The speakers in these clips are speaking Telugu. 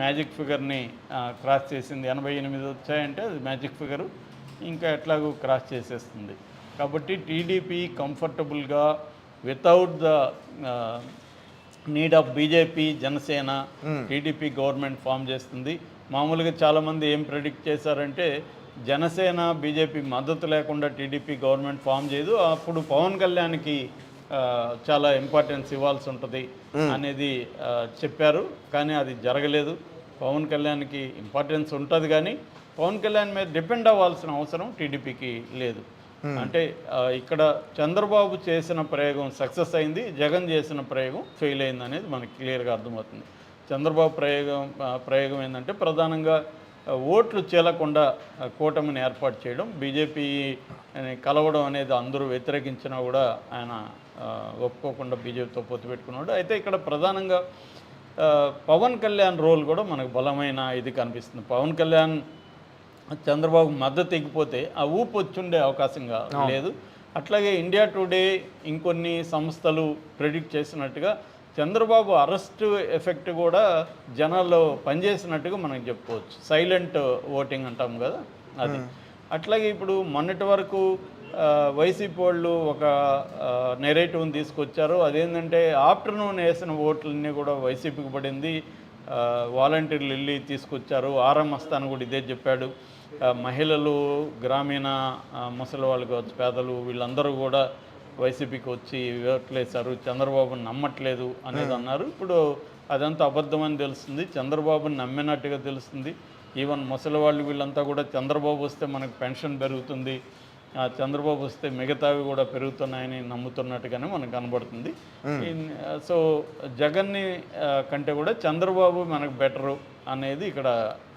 మ్యాజిక్ ఫిగర్ని క్రాస్ చేసింది. 88 వచ్చాయంటే అది మ్యాజిక్ ఫిగరు, ఇంకా ఎట్లాగూ క్రాస్ చేసేస్తుంది. కాబట్టి టీడీపీ కంఫర్టబుల్గా without the need of BJP, Janasena, TDP government form చేస్తుంది. మామూలుగా చాలామంది ఏం ప్రెడిక్ట్ చేశారంటే జనసేన బీజేపీ మద్దతు లేకుండా టీడీపీ గవర్నమెంట్ ఫామ్ చేయదు, అప్పుడు పవన్ కళ్యాణ్కి చాలా ఇంపార్టెన్స్ ఇవ్వాల్సి ఉంటుంది అనేది చెప్పారు. కానీ అది జరగలేదు. పవన్ కళ్యాణ్కి ఇంపార్టెన్స్ ఉంటుంది కానీ పవన్ కళ్యాణ్ మీద డిపెండ్ అవ్వాల్సిన అవసరం టీడీపీకి లేదు. అంటే ఇక్కడ చంద్రబాబు చేసిన ప్రయోగం సక్సెస్ అయింది, జగన్ చేసిన ప్రయోగం ఫెయిల్ అయింది అనేది మనకి క్లియర్గా అర్థమవుతుంది. చంద్రబాబు ప్రయోగం ఏంటంటే ప్రధానంగా ఓట్లు చీలకుండా కూటమిని ఏర్పాటు చేయడం, బీజేపీని కలవడం అనేది అందరూ వ్యతిరేకించినా కూడా ఆయన ఒప్పుకోకుండా బీజేపీతో పొత్తు పెట్టుకున్నాడు. అయితే ఇక్కడ ప్రధానంగా పవన్ కళ్యాణ్ రోల్ కూడా మనకు బలమైన ఇది కనిపిస్తుంది. పవన్ కళ్యాణ్ చంద్రబాబు మద్దతు ఎగిపోతే ఆ ఊపు వచ్చుండే అవకాశంగా లేదు. అట్లాగే ఇండియా టుడే ఇంకొన్ని సంస్థలు ప్రెడిక్ట్ చేసినట్టుగా చంద్రబాబు అరెస్టు ఎఫెక్ట్ కూడా జనాల్లో పనిచేసినట్టుగా మనం చెప్పుకోవచ్చు. సైలెంట్ ఓటింగ్ అంటాం కదా అది. అట్లాగే ఇప్పుడు మొన్నటి వరకు వైసీపీ వాళ్ళు ఒక నెరేటివ్ని తీసుకొచ్చారు. అదేంటంటే ఆఫ్టర్నూన్ వేసిన ఓట్లన్నీ కూడా వైసీపీకి పడింది, వాలంటీర్లు వెళ్ళి తీసుకొచ్చారు. ఆర్ఎం మస్తాన్ కూడా ఇదే చెప్పాడు. మహిళలు, గ్రామీణ ముసలి వాళ్ళు కావచ్చు, పేదలు, వీళ్ళందరూ కూడా వైసీపీకి వచ్చి ఓట్లేశారు, చంద్రబాబుని నమ్మట్లేదు అనేది అన్నారు. ఇప్పుడు అదంతా అబద్ధమని తెలుస్తుంది, చంద్రబాబుని నమ్మినట్టుగా తెలుస్తుంది. ఈవెన్ ముసలి వాళ్ళు వీళ్ళంతా కూడా చంద్రబాబు వస్తే మనకు పెన్షన్ పెరుగుతుంది, చంద్రబాబు వస్తే మిగతావి కూడా పెరుగుతున్నాయని నమ్ముతున్నట్టుగానే మనకు కనబడుతుంది. సో జగన్ని కంటే కూడా చంద్రబాబు మనకు బెటరు అనేది ఇక్కడ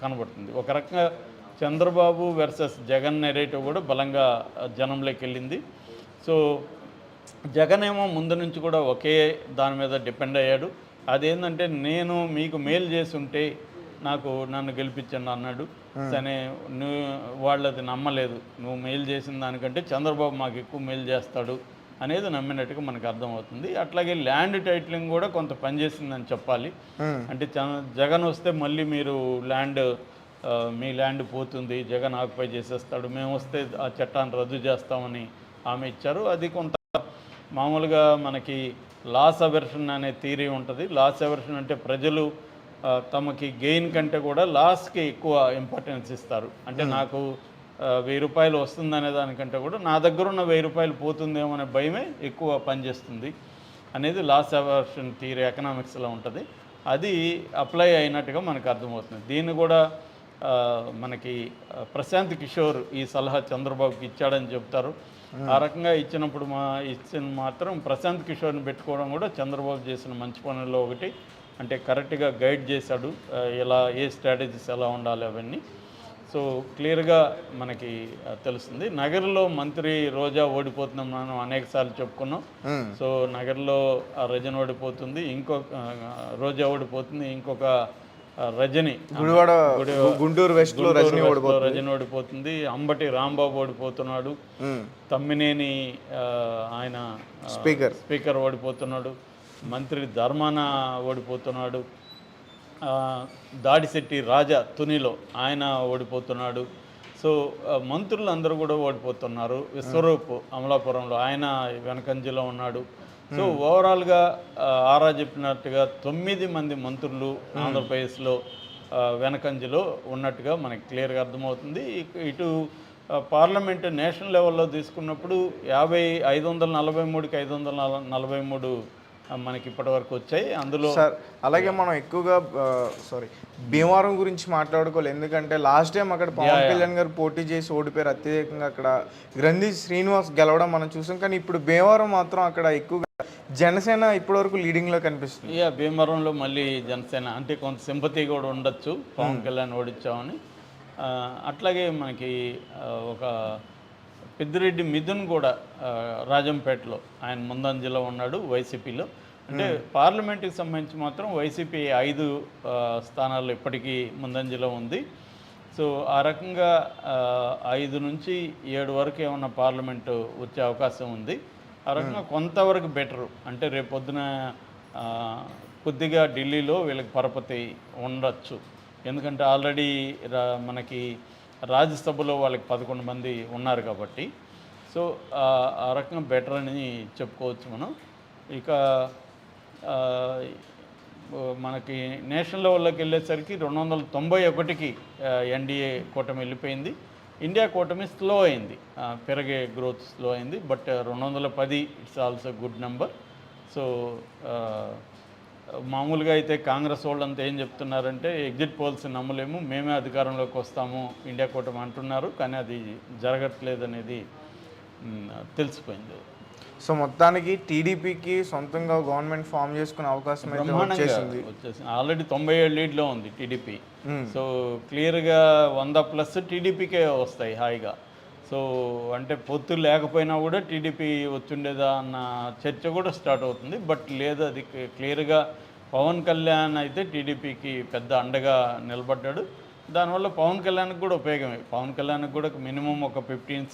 కనబడుతుంది. ఒక రకంగా చంద్రబాబు వర్సెస్ జగన్ నెరేటివ్ కూడా బలంగా జనంలోకి వెళ్ళింది. సో జగన్ ఏమో ముందు నుంచి కూడా ఒకే దాని మీద డిపెండ్ అయ్యాడు. అదేంటంటే నేను మీకు మేలు చేసి ఉంటే నన్ను గెలిపించండి అన్నాడు. సరే వాళ్ళది నమ్మలేదు, నువ్వు మేలు చేసిన దానికంటే చంద్రబాబు మాకు ఎక్కువ మేలు చేస్తాడు అనేది నమ్మినట్టుగా మనకు అర్థమవుతుంది. అట్లాగే ల్యాండ్ టైటిలింగ్ కూడా కొంత పనిచేసిందని చెప్పాలి. అంటే జగన్ వస్తే మళ్ళీ మీరు మీ ల్యాండ్ పోతుంది, జగన్ ఆక్యుపై చేసేస్తాడు, మేము వస్తే ఆ చట్టాన్ని రద్దు చేస్తామని హామీ ఇచ్చారు. అది కొంత మామూలుగా మనకి లాస్ అవర్షన్ అనే థియరీ ఉంటుంది. లాస్ అవర్షన్ అంటే ప్రజలు తమకి గెయిన్ కంటే కూడా లాస్కి ఎక్కువ ఇంపార్టెన్స్ ఇస్తారు. అంటే నాకు 1000 రూపాయలు వస్తుందనే దానికంటే కూడా నా దగ్గర ఉన్న 1000 రూపాయలు పోతుందేమో అనే భయమే ఎక్కువ పనిచేస్తుంది అనేది లాస్ అవర్షన్ థియరీ ఎకనామిక్స్లో ఉంటుంది. అది అప్లై అయినట్టుగా మనకు అర్థమవుతుంది. దీన్ని కూడా మనకి ప్రశాంత్ కిషోర్ ఈ సలహా చంద్రబాబుకి ఇచ్చాడని చెప్తారు. ఆ రకంగా ఇచ్చినప్పుడు మాత్రం ప్రశాంత్ కిషోర్ని పెట్టుకోవడం కూడా చంద్రబాబు చేసిన మంచి పనుల్లో ఒకటి. అంటే కరెక్ట్గా గైడ్ చేశాడు, ఏ స్ట్రాటజీస్ ఎలా ఉండాలి అవన్నీ. సో క్లియర్గా మనకి తెలుస్తుంది. నగర్లో మంత్రి రోజా ఓడిపోతున్నాం మనం అనేకసార్లు చెప్పుకున్నాం. సో నగర్లో రజని ఓడిపోతుంది, రోజా ఓడిపోతుంది, ఇంకొక రజని గుంటూరు వెస్ట్లో రజని ఓడిపోతుంది, అంబటి రాంబాబు ఓడిపోతున్నాడు, తమ్మినేని ఆయన స్పీకర్ ఓడిపోతున్నాడు, మంత్రి ధర్మాన ఓడిపోతున్నాడు, దాడిశెట్టి రాజా తునిలో ఆయన ఓడిపోతున్నాడు. సో మంత్రులు అందరూ కూడా ఓడిపోతున్నారు. విశ్వరూప్ అమలాపురంలో ఆయన వెనకంజలో ఉన్నాడు. సో ఓవరాల్గా ఆరా చెప్పినట్టుగా 9 మంది మంత్రులు ఆంధ్రప్రదేశ్లో వెనకంజలో ఉన్నట్టుగా మనకి క్లియర్గా అర్థమవుతుంది. ఇటు పార్లమెంటు నేషనల్ లెవెల్లో తీసుకున్నప్పుడు 543కి 543 మనకి ఇప్పటివరకు వచ్చాయి. అందులో అలాగే మనం ఎక్కువగా భీమవరం గురించి మాట్లాడుకోవాలి. ఎందుకంటే లాస్ట్ టైం అక్కడ పవన్ కళ్యాణ్ గారు పోటీ చేసి ఓడిపోయారు. అత్యధికంగా అక్కడ గ్రంథి శ్రీనివాస్ గెలవడం మనం చూసాం. కానీ ఇప్పుడు భీమవరం మాత్రం అక్కడ ఎక్కువగా జనసేన ఇప్పటివరకు లీడింగ్లో కనిపిస్తుంది. భీమవరంలో మళ్ళీ జనసేన అంటే కొంత సింపతి కూడా ఉండొచ్చు, పవన్ కళ్యాణ్ ఓడించామని. అట్లాగే మనకి ఒక పెద్దిరెడ్డి మిథున్ కూడా రాజంపేటలో ఆయన ముందంజలో ఉన్నాడు వైసీపీలో. అంటే పార్లమెంట్కి సంబంధించి మాత్రం వైసీపీ 5 స్థానాల్లో ఇప్పటికీ ముందంజలో ఉంది. సో ఆ రకంగా 5 నుంచి 7 వరకు ఏమన్నా పార్లమెంటు వచ్చే అవకాశం ఉంది. ఆ రకంగా కొంతవరకు బెటరు. అంటే రేపొద్దున కొద్దిగా ఢిల్లీలో వీళ్ళకి పరపతి ఉండొచ్చు. ఎందుకంటే ఆల్రెడీ మనకి రాజ్యసభలో వాళ్ళకి 11 మంది ఉన్నారు కాబట్టి. సో ఆ రకంగా బెటర్ అని చెప్పుకోవచ్చు మనం. ఇక మనకి నేషనల్ లెవెల్లోకి వెళ్ళేసరికి 291కి ఎన్డీఏ కూటమి వెళ్ళిపోయింది. ఇండియా కూటమి స్లో అయింది, పెరిగే గ్రోత్ స్లో అయింది. But 210 it's also good number. So మామూలుగా అయితే కాంగ్రెస్ వాళ్ళంతా ఏం చెప్తున్నారంటే ఎగ్జిట్ పోల్స్ నమ్మలేము, మేమే అధికారంలోకి వస్తాము ఇండియా కూటమి అంటున్నారు, కానీ అది జరగట్లేదు అనేది తెలిసిపోయింది. సో మొత్తానికి టీడీపీకి సొంతంగా గవర్నమెంట్ ఫామ్ చేసుకునే అవకాశం అయితే వచ్చేసింది. ఆల్రెడీ 97 లీడ్లో ఉంది టీడీపీ. సో క్లియర్గా 100+ టీడీపీకే వస్తాయి హాయిగా. సో అంటే పొత్తు లేకపోయినా కూడా టీడీపీ వచ్చిండేదా అన్న చర్చ కూడా స్టార్ట్ అవుతుంది. బట్ లేదు, అది క్లియర్గా పవన్ కళ్యాణ్ అయితే టీడీపీకి పెద్ద అండగా నిలబడ్డాడు. దానివల్ల పవన్ కళ్యాణ్కి కూడా ఉపయోగమే. పవన్ కళ్యాణ్కి కూడా మినిమం ఒక 15